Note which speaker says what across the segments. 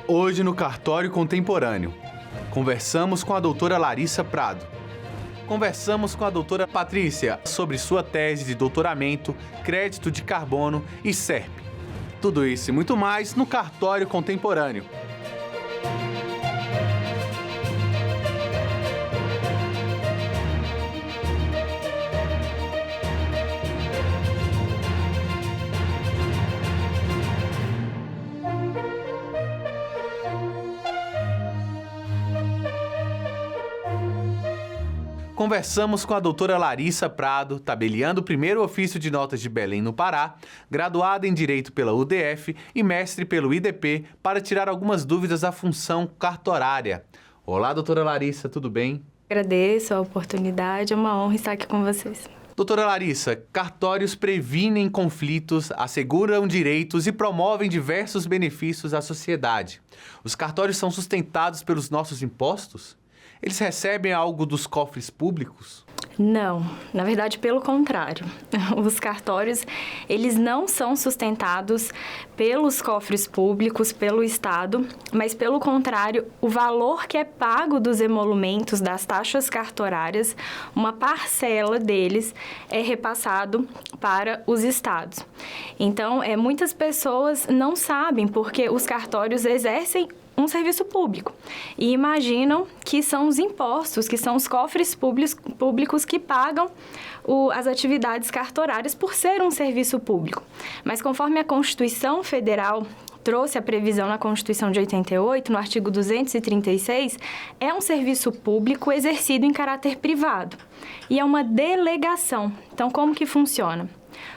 Speaker 1: Hoje no Cartório Contemporâneo, conversamos com a doutora Larissa Prado. Conversamos com a doutora Patrícia sobre sua tese de doutoramento, crédito de carbono e SERP. Tudo isso e muito mais no Cartório Contemporâneo. Conversamos com a doutora Larissa Prado, tabeliando o primeiro ofício de notas de Belém, no Pará, graduada em Direito pela UDF e mestre pelo IDP, para tirar algumas dúvidas da função cartorária. Olá, doutora Larissa, tudo bem?
Speaker 2: Agradeço a oportunidade, é uma honra estar aqui com vocês.
Speaker 1: Doutora Larissa, cartórios previnem conflitos, asseguram direitos e promovem diversos benefícios à sociedade. Os cartórios são sustentados pelos nossos impostos? Eles recebem algo dos cofres públicos?
Speaker 2: Não, na verdade, pelo contrário. Os cartórios, eles não são sustentados pelos cofres públicos, pelo Estado, mas pelo contrário, o valor que é pago dos emolumentos, das taxas cartorárias, uma parcela deles é repassado para os estados. Então, muitas pessoas não sabem porque os cartórios exercem um serviço público e imaginam que são os impostos, que são os cofres públicos que pagam as atividades cartorárias por ser um serviço público. Mas conforme a Constituição Federal trouxe a previsão na Constituição de 88, no artigo 236, é um serviço público exercido em caráter privado e é uma delegação. Então, como que funciona?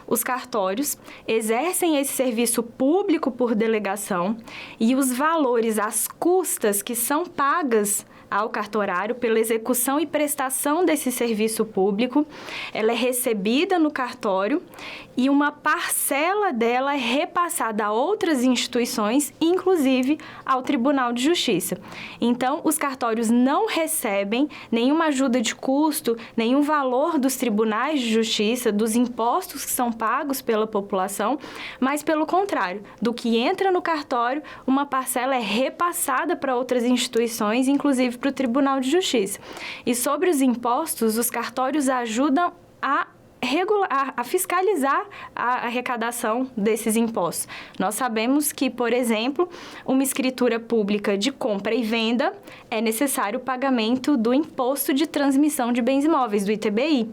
Speaker 2: Os cartórios exercem esse serviço público por delegação e os valores, as custas que são pagas ao cartorário pela execução e prestação desse serviço público, ela é recebida no cartório e uma parcela dela é repassada a outras instituições, inclusive ao Tribunal de Justiça. Então, os cartórios não recebem nenhuma ajuda de custo, nenhum valor dos tribunais de justiça, dos impostos que são pagos pela população, mas pelo contrário, do que entra no cartório, uma parcela é repassada para outras instituições, inclusive para o Tribunal de Justiça. E sobre os impostos, os cartórios ajudam a fiscalizar a arrecadação desses impostos. Nós sabemos que, por exemplo, uma escritura pública de compra e venda é necessário o pagamento do imposto de transmissão de bens imóveis, do ITBI.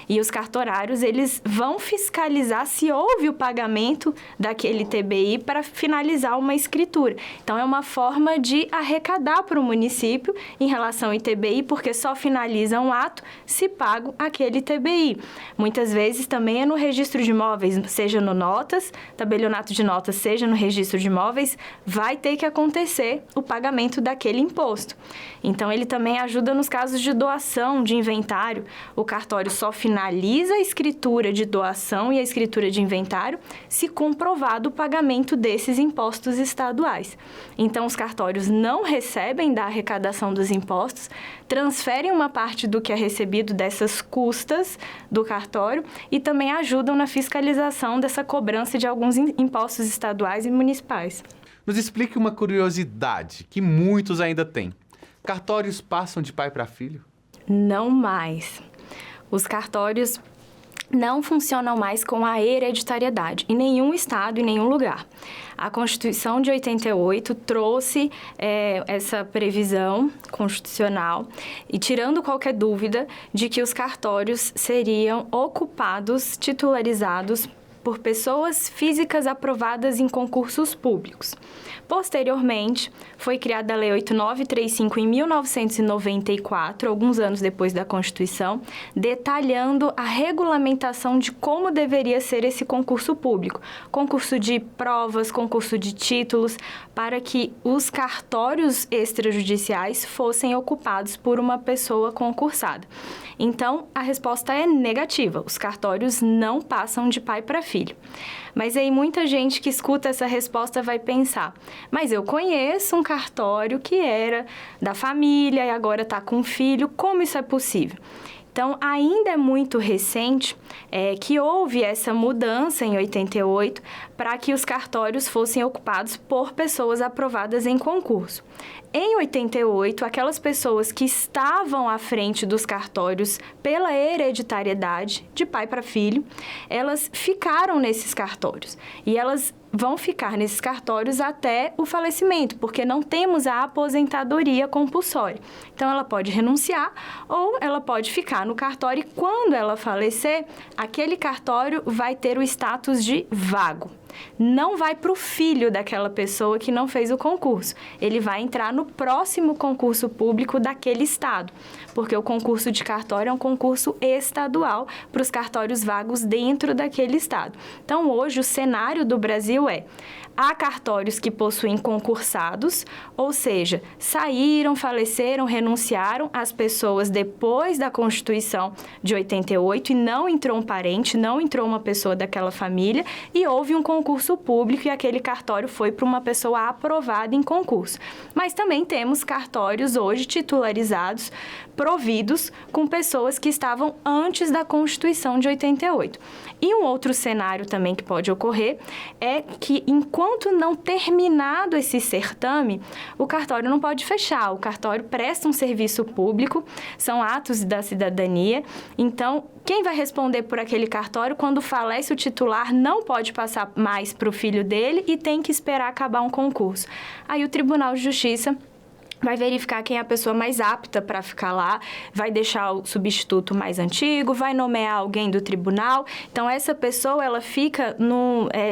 Speaker 2: E os cartorários, eles vão fiscalizar se houve o pagamento daquele ITBI para finalizar uma escritura. Então, é uma forma de arrecadar para o município em relação ao ITBI, porque só finaliza um ato se pago aquele ITBI. Muitas vezes também é no registro de imóveis, seja no notas, tabelionato de notas, seja no registro de imóveis, vai ter que acontecer o pagamento daquele imposto. Então, ele também ajuda nos casos de doação de inventário. O cartório só finaliza a escritura de doação e a escritura de inventário se comprovado o pagamento desses impostos estaduais. Então, os cartórios não recebem da arrecadação dos impostos, transferem uma parte do que é recebido dessas custas do cartório e também ajudam na fiscalização dessa cobrança de alguns impostos estaduais e municipais.
Speaker 1: Nos explique uma curiosidade que muitos ainda têm. Cartórios passam de pai para filho?
Speaker 2: Não mais. Os cartórios não funcionam mais com a hereditariedade em nenhum estado, em nenhum lugar. A Constituição de 88 trouxe essa previsão constitucional e tirando qualquer dúvida de que os cartórios seriam ocupados, titularizados por pessoas físicas aprovadas em concursos públicos. Posteriormente, foi criada a Lei 8935 em 1994, alguns anos depois da Constituição, detalhando a regulamentação de como deveria ser esse concurso público. Concurso de provas, concurso de títulos, para que os cartórios extrajudiciais fossem ocupados por uma pessoa concursada. Então, a resposta é negativa. Os cartórios não passam de pai para filho. Mas aí muita gente que escuta essa resposta vai pensar, mas eu conheço um cartório que era da família e agora está com um filho, como isso é possível? Então, ainda é muito recente que houve essa mudança em 88 para que os cartórios fossem ocupados por pessoas aprovadas em concurso. Em 88, aquelas pessoas que estavam à frente dos cartórios pela hereditariedade, de pai para filho, elas ficaram nesses cartórios. E elas vão ficar nesses cartórios até o falecimento, porque não temos a aposentadoria compulsória. Então, ela pode renunciar ou ela pode ficar no cartório e, quando ela falecer, aquele cartório vai ter o status de vago. Não vai para o filho daquela pessoa que não fez o concurso. Ele vai entrar no próximo concurso público daquele estado, porque o concurso de cartório é um concurso estadual para os cartórios vagos dentro daquele estado. Então, hoje, o cenário do Brasil há cartórios que possuem concursados, ou seja, saíram, faleceram, renunciaram as pessoas depois da Constituição de 88 e não entrou um parente, não entrou uma pessoa daquela família e houve um concurso público e aquele cartório foi para uma pessoa aprovada em concurso. Mas também temos cartórios hoje titularizados, providos com pessoas que estavam antes da Constituição de 88. E um outro cenário também que pode ocorrer é que, enquanto não terminado esse certame, o cartório não pode fechar. O cartório presta um serviço público, são atos da cidadania. Então, quem vai responder por aquele cartório quando falece o titular não pode passar mais para o filho dele e tem que esperar acabar um concurso. Aí o Tribunal de Justiça vai verificar quem é a pessoa mais apta para ficar lá, vai deixar o substituto mais antigo, vai nomear alguém do tribunal. Então, essa pessoa, ela fica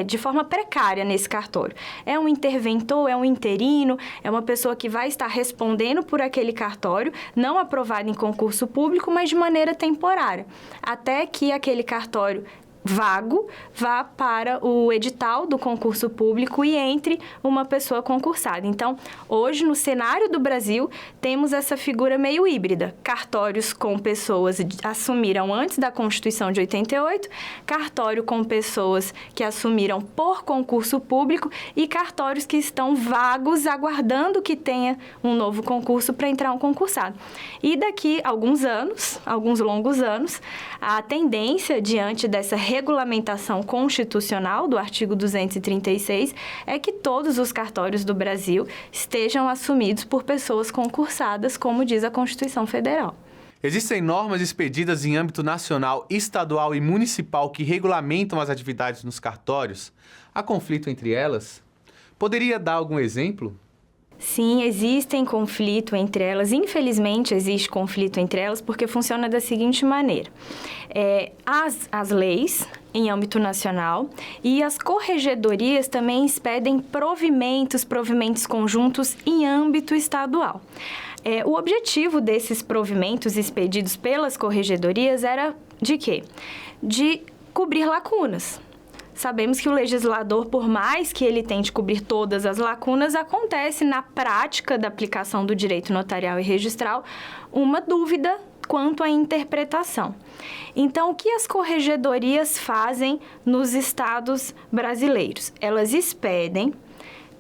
Speaker 2: de forma precária nesse cartório. É um interventor, é um interino, é uma pessoa que vai estar respondendo por aquele cartório, não aprovado em concurso público, mas de maneira temporária, até que aquele cartório vago vá para o edital do concurso público e entre uma pessoa concursada. Então, hoje, no cenário do Brasil, temos essa figura meio híbrida. Cartórios com pessoas que assumiram antes da Constituição de 88, cartório com pessoas que assumiram por concurso público e cartórios que estão vagos, aguardando que tenha um novo concurso para entrar um concursado. E daqui a alguns anos, alguns longos anos, a tendência diante dessa regulamentação constitucional do artigo 236 é que todos os cartórios do Brasil estejam assumidos por pessoas concursadas, como diz a Constituição Federal.
Speaker 1: Existem normas expedidas em âmbito nacional, estadual e municipal que regulamentam as atividades nos cartórios? Há conflito entre elas? Poderia dar algum exemplo?
Speaker 2: Sim, existem conflito entre elas. Infelizmente, existe conflito entre elas porque funciona da seguinte maneira. As leis em âmbito nacional e as corregedorias também expedem provimentos conjuntos em âmbito estadual. O objetivo desses provimentos expedidos pelas corregedorias era de quê? De cobrir lacunas. Sabemos que o legislador, por mais que ele tente cobrir todas as lacunas, acontece na prática da aplicação do direito notarial e registral uma dúvida quanto à interpretação. Então, o que as corregedorias fazem nos estados brasileiros? Elas expedem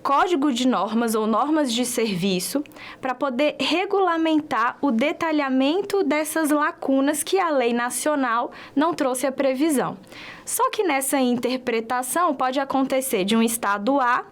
Speaker 2: código de normas ou normas de serviço para poder regulamentar o detalhamento dessas lacunas que a lei nacional não trouxe a previsão. Só que nessa interpretação pode acontecer de um estado A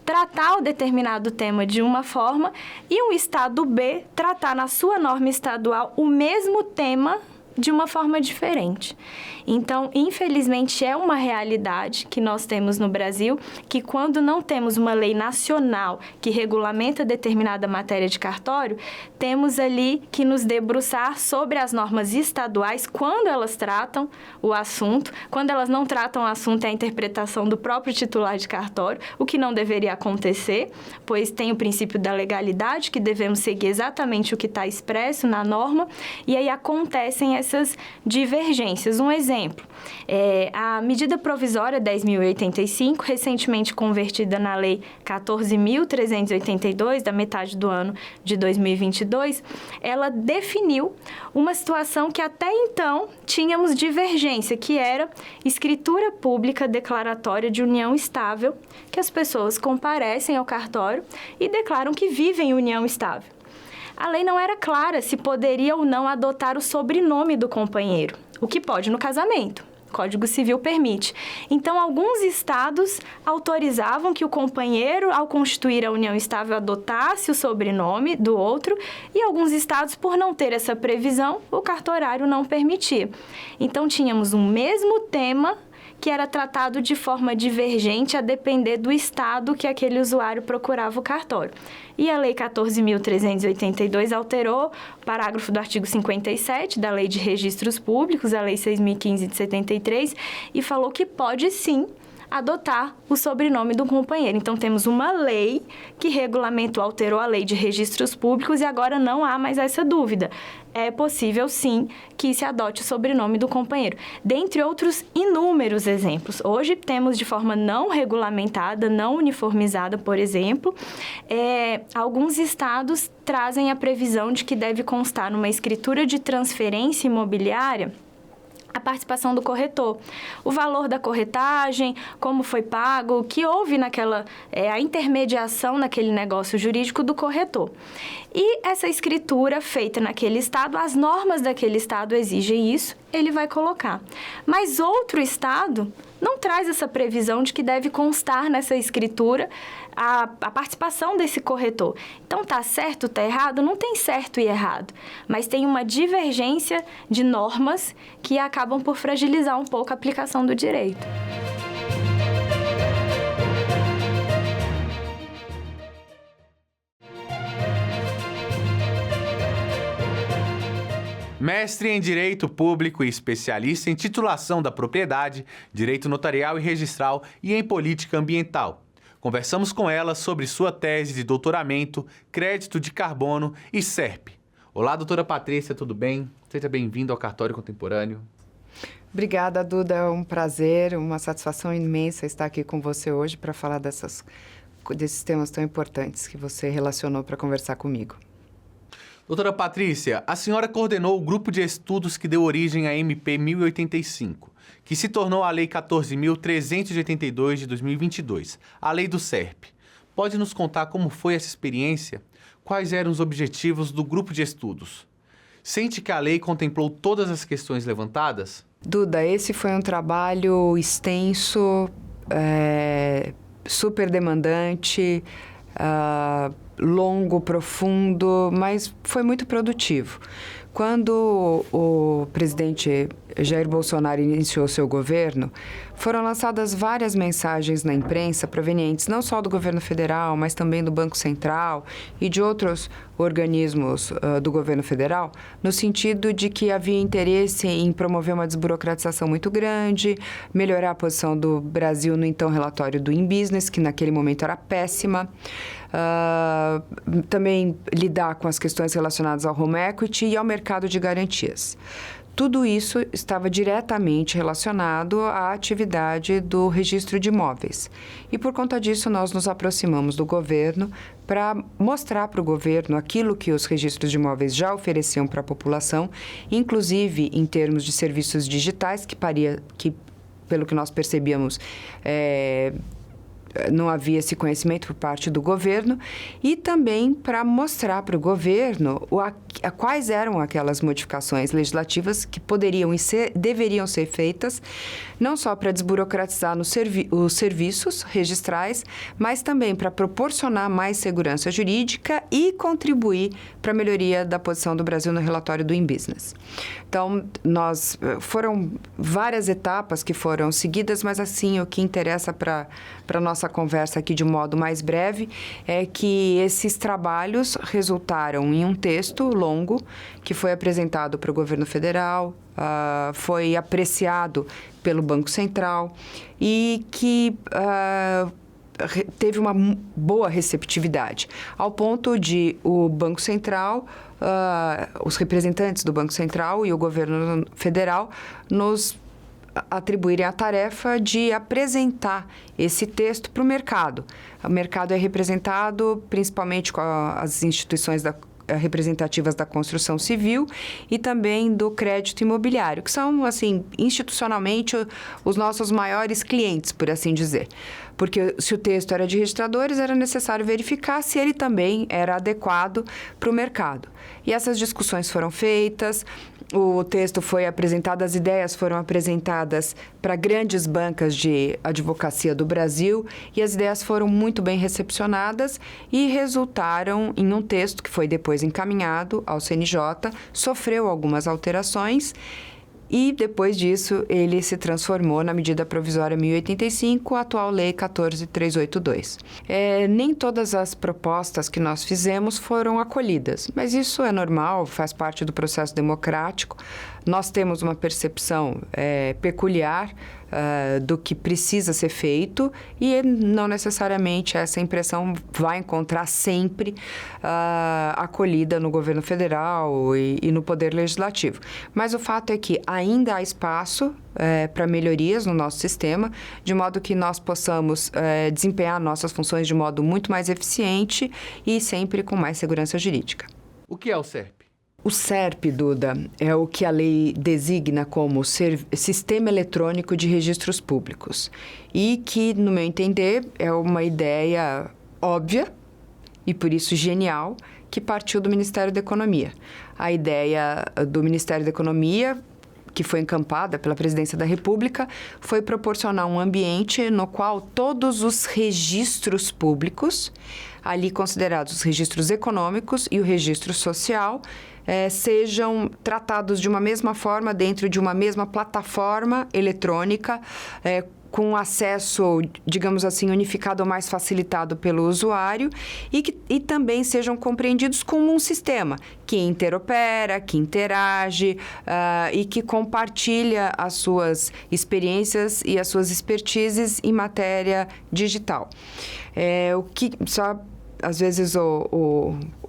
Speaker 2: tratar o determinado tema de uma forma e um estado B tratar na sua norma estadual o mesmo tema de uma forma diferente. Então, infelizmente, é uma realidade que nós temos no Brasil, que quando não temos uma lei nacional que regulamenta determinada matéria de cartório, temos ali que nos debruçar sobre as normas estaduais quando elas tratam o assunto. Quando elas não tratam o assunto, é a interpretação do próprio titular de cartório, o que não deveria acontecer, pois tem o princípio da legalidade, que devemos seguir exatamente o que está expresso na norma, e aí acontecem essas divergências. Um exemplo, a medida provisória 10.085, recentemente convertida na lei 14.382, da metade do ano de 2022, ela definiu uma situação que até então tínhamos divergência, que era escritura pública declaratória de união estável, que as pessoas comparecem ao cartório e declaram que vivem em união estável. a lei não era clara se poderia ou não adotar o sobrenome do companheiro, o que pode no casamento. O Código Civil permite. Então, alguns estados autorizavam que o companheiro, ao constituir a união estável, adotasse o sobrenome do outro, e alguns estados, por não ter essa previsão, o cartorário não permitia. Então, tínhamos um mesmo tema que era tratado de forma divergente a depender do estado que aquele usuário procurava o cartório. E a Lei 14.382 alterou o parágrafo do artigo 57 da Lei de Registros Públicos, a Lei 6.015 de 73, e falou que pode sim adotar o sobrenome do companheiro. Então, temos uma lei que regulamentou, alterou a Lei de Registros Públicos e agora não há mais essa dúvida. É possível, sim, que se adote o sobrenome do companheiro. Dentre outros inúmeros exemplos. Hoje, temos de forma não regulamentada, não uniformizada, por exemplo, alguns estados trazem a previsão de que deve constar numa escritura de transferência imobiliária a participação do corretor, o valor da corretagem, como foi pago, o que houve naquela, a intermediação naquele negócio jurídico do corretor. E essa escritura feita naquele estado, as normas daquele estado exigem isso, ele vai colocar. Mas outro estado não traz essa previsão de que deve constar nessa escritura a participação desse corretor. Então, tá certo, tá errado? Não tem certo e errado, mas tem uma divergência de normas que acabam por fragilizar um pouco a aplicação do direito.
Speaker 1: Mestre em Direito Público e especialista em titulação da propriedade, Direito Notarial e Registral e em Política Ambiental. Conversamos com ela sobre sua tese de doutoramento, Crédito de Carbono e SERP. Olá, doutora Patrícia, tudo bem? Seja bem-vindo ao Cartório Contemporâneo.
Speaker 3: Obrigada, Duda. É um prazer, uma satisfação imensa estar aqui com você hoje para falar desses temas tão importantes que você relacionou para conversar comigo.
Speaker 1: Doutora Patrícia, a senhora coordenou o grupo de estudos que deu origem à MP 1085, que se tornou a Lei 14.382 de 2022, a Lei do SERP. Pode nos contar como foi essa experiência? Quais eram os objetivos do grupo de estudos? Sente que a lei contemplou todas as questões levantadas?
Speaker 3: Duda, esse foi um trabalho extenso, super demandante, longo, profundo, mas foi muito produtivo. Quando o presidente Jair Bolsonaro iniciou seu governo, foram lançadas várias mensagens na imprensa provenientes não só do governo federal, mas também do Banco Central e de outros organismos do governo federal, no sentido de que havia interesse em promover uma desburocratização muito grande, melhorar a posição do Brasil no então relatório do InBusiness, que naquele momento era péssima, também lidar com as questões relacionadas ao home equity e ao mercado de garantias. Tudo isso estava diretamente relacionado à atividade do registro de imóveis. E por conta disso, nós nos aproximamos do governo para mostrar para o governo aquilo que os registros de imóveis já ofereciam para a população, inclusive em termos de serviços digitais, que pelo que nós percebíamos, não havia esse conhecimento por parte do governo, e também para mostrar para o governo quais eram aquelas modificações legislativas que poderiam e deveriam ser feitas, não só para desburocratizar os serviços registrais, mas também para proporcionar mais segurança jurídica e contribuir para a melhoria da posição do Brasil no relatório do InBusiness. Então, foram várias etapas que foram seguidas, mas assim, o que interessa para a nossa conversa aqui de modo mais breve é que esses trabalhos resultaram em um texto longo que foi apresentado para o governo federal, foi apreciado pelo Banco Central e que teve uma boa receptividade, ao ponto de o Banco Central, os representantes do Banco Central e o governo federal nos atribuírem a tarefa de apresentar esse texto para o mercado. O mercado é representado principalmente com as instituições representativas da construção civil e também do crédito imobiliário, que são, assim, institucionalmente os nossos maiores clientes, por assim dizer. Porque se o texto era de registradores, era necessário verificar se ele também era adequado para o mercado. E essas discussões foram feitas, o texto foi apresentado, as ideias foram apresentadas para grandes bancas de advocacia do Brasil e as ideias foram muito bem recepcionadas e resultaram em um texto que foi depois encaminhado ao CNJ, sofreu algumas alterações e depois disso ele se transformou na medida provisória 1085, a atual lei 14.382. Nem todas as propostas que nós fizemos foram acolhidas, mas isso é normal, faz parte do processo democrático. Nós temos uma percepção peculiar do que precisa ser feito e não necessariamente essa impressão vai encontrar sempre acolhida no governo federal e no poder legislativo. Mas o fato é que ainda há espaço para melhorias no nosso sistema, de modo que nós possamos desempenhar nossas funções de modo muito mais eficiente e sempre com mais segurança jurídica.
Speaker 1: O que é o SERP?
Speaker 3: O SERP, Duda, é o que a lei designa como Sistema Eletrônico de Registros Públicos e que, no meu entender, é uma ideia óbvia e, por isso, genial, que partiu do Ministério da Economia. A ideia do Ministério da Economia, que foi encampada pela Presidência da República, foi proporcionar um ambiente no qual todos os registros públicos, ali considerados os registros econômicos e o registro social, sejam tratados de uma mesma forma dentro de uma mesma plataforma eletrônica, com acesso, digamos assim, unificado ou mais facilitado pelo usuário e também sejam compreendidos como um sistema que interopera, que interage e que compartilha as suas experiências e as suas expertises em matéria digital. Às vezes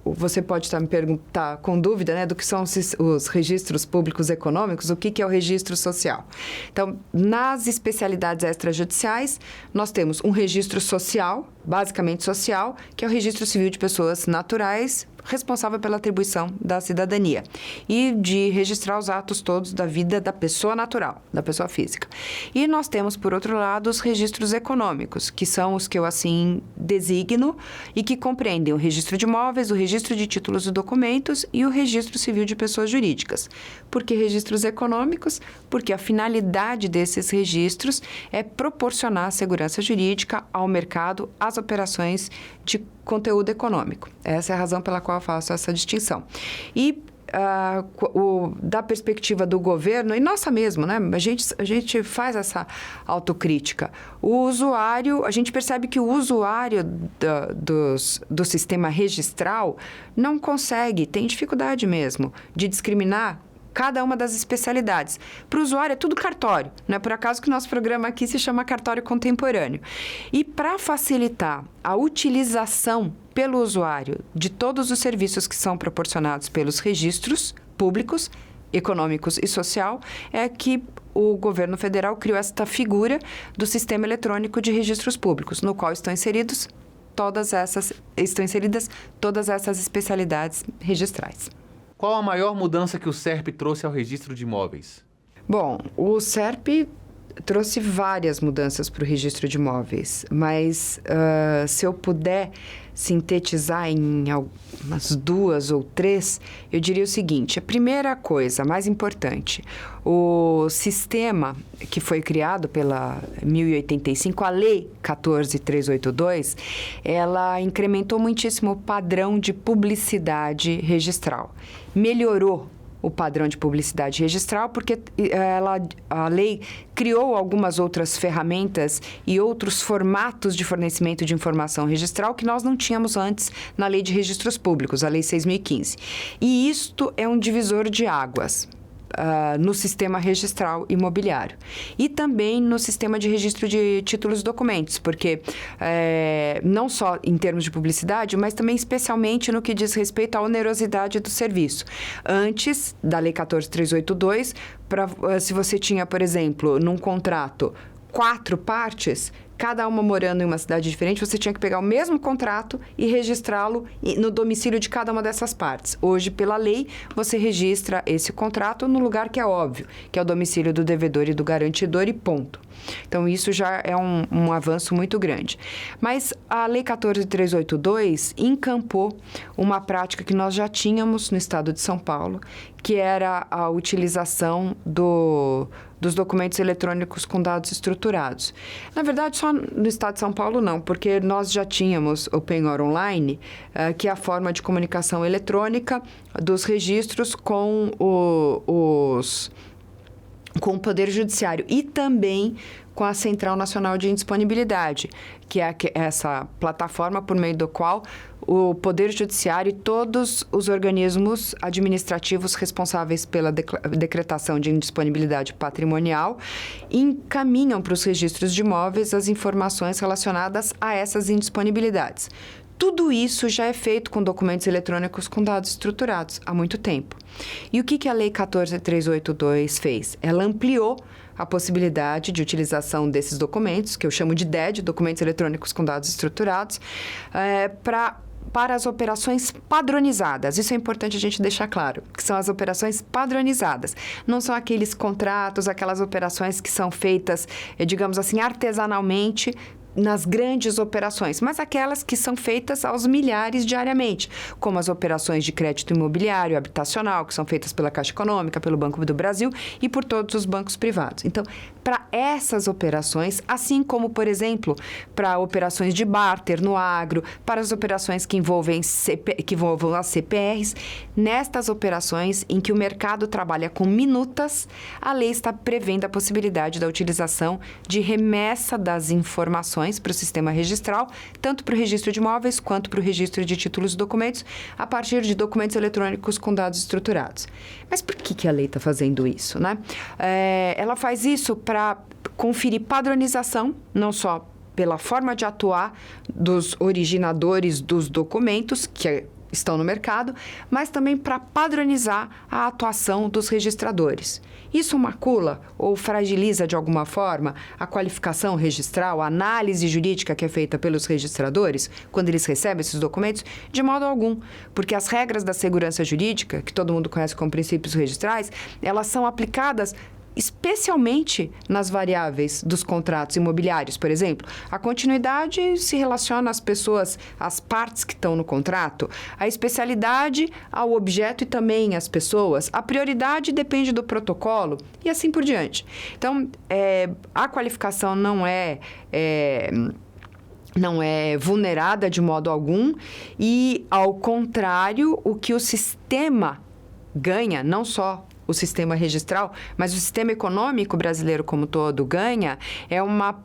Speaker 3: você pode estar me perguntar com dúvida, né, do que são os registros públicos econômicos, o que é o registro social. Então, nas especialidades extrajudiciais, nós temos um registro social, basicamente social, que é o registro civil de pessoas naturais, responsável pela atribuição da cidadania e de registrar os atos todos da vida da pessoa natural, da pessoa física. E nós temos, por outro lado, os registros econômicos, que são os que eu assim designo e que compreendem o registro de imóveis, o registro de títulos e documentos e o registro civil de pessoas jurídicas. Por que registros econômicos? Porque a finalidade desses registros é proporcionar segurança jurídica ao mercado, às operações de conteúdo econômico. Essa é a razão pela qual eu faço essa distinção. E da perspectiva do governo, e nossa mesmo, né? A gente faz essa autocrítica. O usuário, a gente percebe que o usuário do sistema registral não consegue, tem dificuldade mesmo de discriminar cada uma das especialidades. Para o usuário é tudo cartório, não é por acaso que o nosso programa aqui se chama Cartório Contemporâneo. E para facilitar a utilização pelo usuário de todos os serviços que são proporcionados pelos registros públicos, econômicos e social, é que o governo federal criou esta figura do Sistema Eletrônico de Registros Públicos, no qual estão inseridas todas essas especialidades registrais.
Speaker 1: Qual a maior mudança que o SERP trouxe ao registro de imóveis?
Speaker 3: Bom, o SERP trouxe várias mudanças para o registro de imóveis, mas se eu puder sintetizar em umas 2 ou 3, eu diria o seguinte: a primeira coisa, a mais importante, o sistema que foi criado pela 1085, a Lei 14.382, ela incrementou muitíssimo o padrão de publicidade registral. Melhorou o padrão de publicidade registral, porque a lei criou algumas outras ferramentas e outros formatos de fornecimento de informação registral que nós não tínhamos antes na Lei de Registros Públicos, a Lei 6.015. E isto é um divisor de águas no sistema registral imobiliário e também no sistema de registro de títulos e documentos, porque não só em termos de publicidade, mas também especialmente no que diz respeito à onerosidade do serviço. Antes da Lei 14.382, se você tinha, por exemplo, num contrato 4 partes, cada uma morando em uma cidade diferente, você tinha que pegar o mesmo contrato e registrá-lo no domicílio de cada uma dessas partes. Hoje, pela lei, você registra esse contrato no lugar que é óbvio, que é o domicílio do devedor e do garantidor e ponto. Então, isso já é um avanço muito grande. Mas a Lei 14.382 encampou uma prática que nós já tínhamos no estado de São Paulo, que era a utilização dos documentos eletrônicos com dados estruturados. Na verdade, só no estado de São Paulo não, porque nós já tínhamos o Penhor Online, que é a forma de comunicação eletrônica dos registros com o Poder Judiciário e também com a Central Nacional de Indisponibilidade, que é essa plataforma por meio do qual o Poder Judiciário e todos os organismos administrativos responsáveis pela decretação de indisponibilidade patrimonial encaminham para os registros de imóveis as informações relacionadas a essas indisponibilidades. Tudo isso já é feito com documentos eletrônicos com dados estruturados há muito tempo. E o que a Lei 14.382 fez? Ela ampliou a possibilidade de utilização desses documentos, que eu chamo de DED, documentos eletrônicos com dados estruturados, para as operações padronizadas. Isso é importante a gente deixar claro, que são as operações padronizadas. Não são aqueles contratos, aquelas operações que são feitas, digamos assim, artesanalmente, nas grandes operações, mas aquelas que são feitas aos milhares diariamente, como as operações de crédito imobiliário, habitacional, que são feitas pela Caixa Econômica, pelo Banco do Brasil e por todos os bancos privados. Então, para essas operações, assim como, por exemplo, para operações de barter no agro, para as operações que envolvem as CPRs, nestas operações em que o mercado trabalha com minutas, a lei está prevendo a possibilidade da utilização de remessa das informações para o sistema registral, tanto para o registro de imóveis quanto para o registro de títulos e documentos, a partir de documentos eletrônicos com dados estruturados. Mas por que a lei está fazendo isso, né? Ela faz isso para conferir padronização, não só pela forma de atuar dos originadores dos documentos, que estão no mercado, mas também para padronizar a atuação dos registradores. Isso macula ou fragiliza de alguma forma a qualificação registral, a análise jurídica que é feita pelos registradores quando eles recebem esses documentos? De modo algum, porque as regras da segurança jurídica, que todo mundo conhece como princípios registrais, elas são aplicadas especialmente nas variáveis dos contratos imobiliários, por exemplo. A continuidade se relaciona às pessoas, às partes que estão no contrato, a especialidade ao objeto e também às pessoas, a prioridade depende do protocolo e assim por diante. Então, a qualificação não é vulnerada de modo algum e, ao contrário, o que o sistema ganha, não só o sistema registral, mas o sistema econômico brasileiro como todo ganha, é uma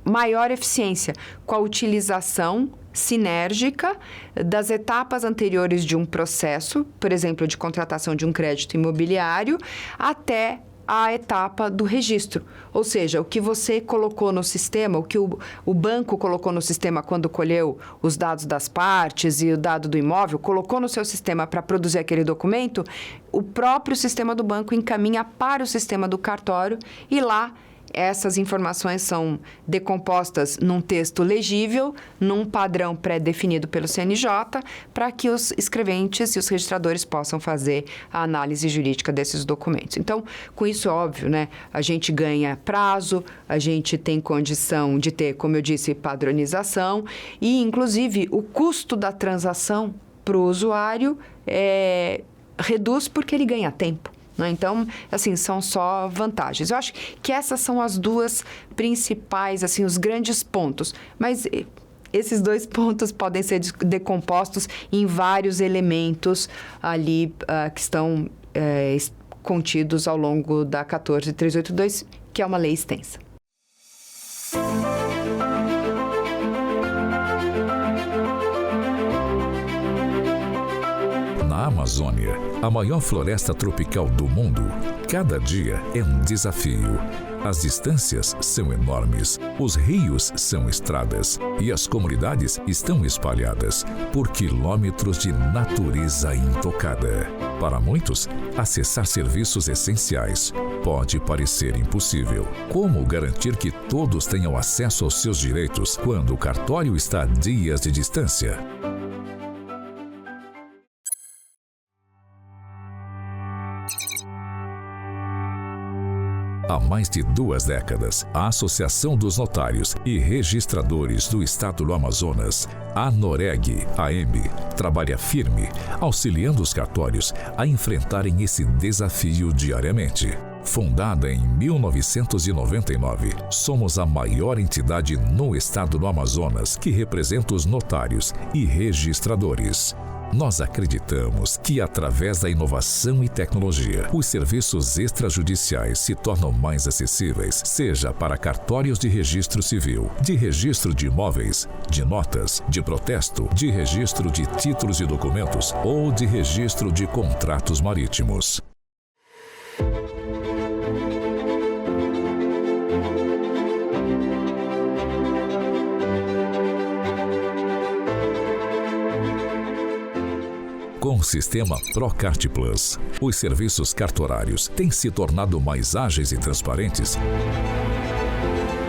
Speaker 3: maior eficiência com a utilização sinérgica das etapas anteriores de um processo, por exemplo, de contratação de um crédito imobiliário, até a etapa do registro. Ou seja, o que você colocou no sistema, o que o banco colocou no sistema quando colheu os dados das partes e o dado do imóvel, colocou no seu sistema para produzir aquele documento, o próprio sistema do banco encaminha para o sistema do cartório e lá essas informações são decompostas num texto legível, num padrão pré-definido pelo CNJ, para que os escreventes e os registradores possam fazer a análise jurídica desses documentos. Então, com isso, óbvio, né, a gente ganha prazo, a gente tem condição de ter, como eu disse, padronização e, inclusive, o custo da transação para o usuário reduz porque ele ganha tempo. Então, assim, são só vantagens. Eu acho que essas são as duas principais, assim, os grandes pontos. Mas esses dois pontos podem ser decompostos em vários elementos ali que estão contidos ao longo da 14.382, que é uma lei extensa.
Speaker 4: Na Amazônia, a maior floresta tropical do mundo, cada dia é um desafio. As distâncias são enormes, os rios são estradas e as comunidades estão espalhadas por quilômetros de natureza intocada. Para muitos, acessar serviços essenciais Pode parecer impossível. Como garantir que todos tenham acesso aos seus direitos quando o cartório está a dias de distância? Há mais de 2 décadas, a Associação dos Notários e Registradores do Estado do Amazonas, ANOREG-AM, trabalha firme, auxiliando os cartórios a enfrentarem esse desafio diariamente. Fundada em 1999, somos a maior entidade no estado do Amazonas que representa os notários e registradores. Nós acreditamos que, através da inovação e tecnologia, os serviços extrajudiciais se tornam mais acessíveis, seja para cartórios de registro civil, de registro de imóveis, de notas, de protesto, de registro de títulos e documentos ou de registro de contratos marítimos. Com o sistema Procart Plus, os serviços cartorários têm se tornado mais ágeis e transparentes.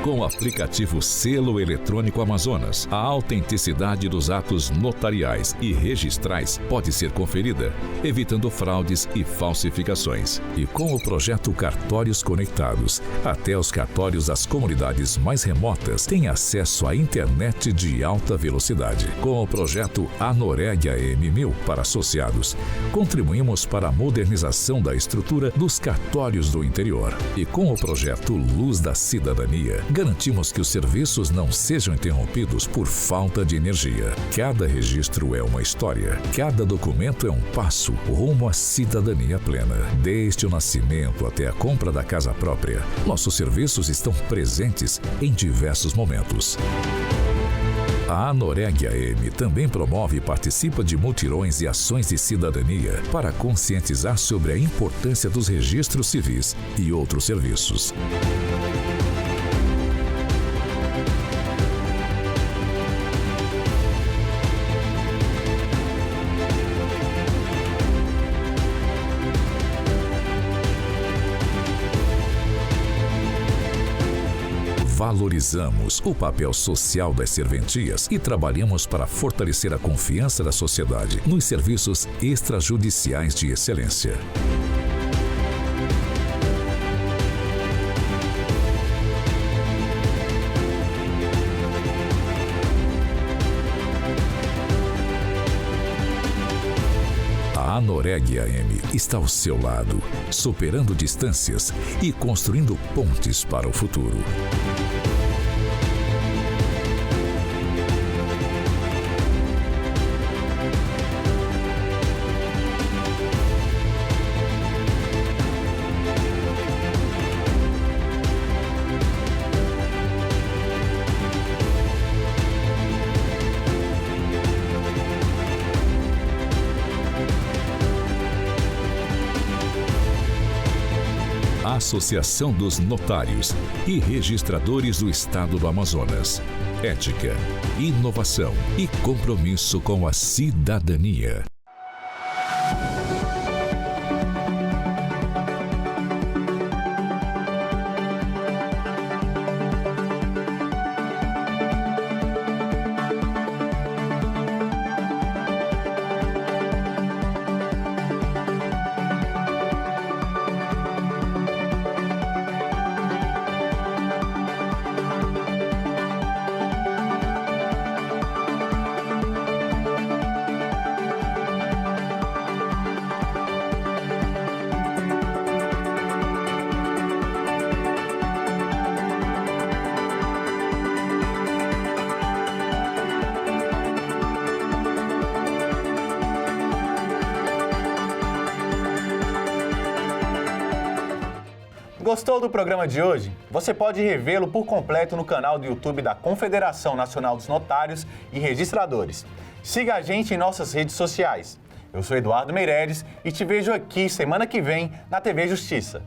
Speaker 4: Com o aplicativo Selo Eletrônico Amazonas, a autenticidade dos atos notariais e registrais pode ser conferida, evitando fraudes e falsificações. E com o projeto Cartórios Conectados, até os cartórios das comunidades mais remotas têm acesso à internet de alta velocidade. Com o projeto ANOREG-AM 1000 para associados, contribuímos para a modernização da estrutura dos cartórios do interior. E com o projeto Luz da Cidadania, garantimos que os serviços não sejam interrompidos por falta de energia. Cada registro é uma história. Cada documento é um passo rumo à cidadania plena. Desde o nascimento até a compra da casa própria, nossos serviços estão presentes em diversos momentos. A ANOREG-AM também promove e participa de mutirões e ações de cidadania para conscientizar sobre a importância dos registros civis e outros serviços. Valorizamos o papel social das serventias e trabalhamos para fortalecer a confiança da sociedade nos serviços extrajudiciais de excelência. A ANOREG-AM está ao seu lado, superando distâncias e construindo pontes para o futuro. Associação dos Notários e Registradores do Estado do Amazonas. Ética, inovação e compromisso com a cidadania.
Speaker 1: Gostou do programa de hoje? Você pode revê-lo por completo no canal do YouTube da Confederação Nacional dos Notários e Registradores. Siga a gente em nossas redes sociais. Eu sou Eduardo Meireles e te vejo aqui semana que vem na TV Justiça.